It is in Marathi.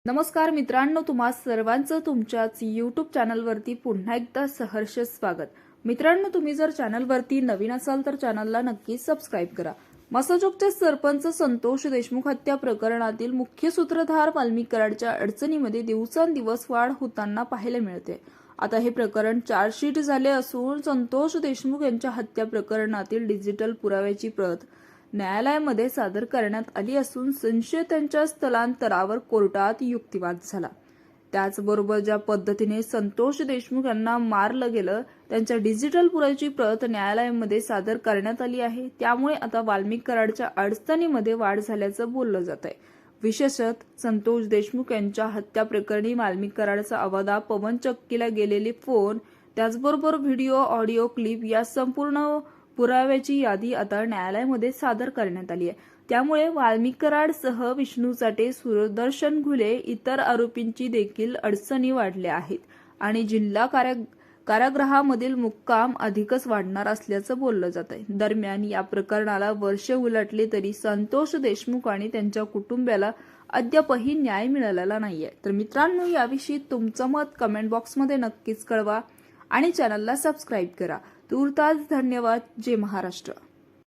नमस्कार मित्रांनो, तुम्हा सर्वांचं तुमच्याच यूट्यूब चॅनलवरती पुन्हा एकदा सहर्ष स्वागत। मित्रांनो, तुम्ही जर चॅनलवरती नवीन असाल तर चॅनलला नक्कीच सबस्क्राइब करा। मसजोगचे सरपंच संतोष देशमुख हत्या प्रकरणातील मुख्य सूत्रधार वाल्मिक कराडच्या अडचणीमध्ये दिवसेंदिवस वाढ होताना पाहायला मिळते। आता हे प्रकरण चार्जशीट झाले असून संतोष देशमुख यांच्या हत्या प्रकरणातील डिजिटल पुराव्याची प्रत न्यायालयामध्ये सादर करण्यात आली असून संशयितांच्या स्थलांतरावर कोर्टात युक्तिवाद झाला। त्याचबरोबर ज्या पद्धतीने संतोष देशमुख यांना मारलं गेलं त्यांच्या डिजिटल पुराव्याची प्रत न्यायालयामध्ये सादर करण्यात आली आहे। त्यामुळे आता वाल्मिक कराडच्या अडचणीमध्ये वाढ झाल्याचं बोललं जात आहे। विशेषतः संतोष देशमुख यांच्या हत्या प्रकरणी वाल्मिक कराडचा अवधा पवन चक्कीला गेलेले फोन, त्याचबरोबर व्हिडिओ, ऑडिओ क्लिप या संपूर्ण पुराव्याची यादी आता न्यायालयामध्ये सादर करण्यात आली आहे। त्यामुळे वाल्मिक कराडसह विष्णू चाटे, सुदर्शन घुले इतर आरोपींची देखील अडचणी वाढल्या आहेत आणि जिल्हा कारागृहामधील मुक्काम अधिकच वाढणार असल्याचं बोललं जात आहे। दरम्यान या प्रकरणाला वर्ष उलटले तरी संतोष देशमुख आणि त्यांच्या कुटुंबियाला अद्यापही न्याय मिळालेला नाहीये। तर मित्रांनो, याविषयी तुमचं मत कमेंट बॉक्समध्ये नक्कीच कळवा आणि चॅनलला सबस्क्राइब करा। तूर्तास धन्यवाद। जय महाराष्ट्र।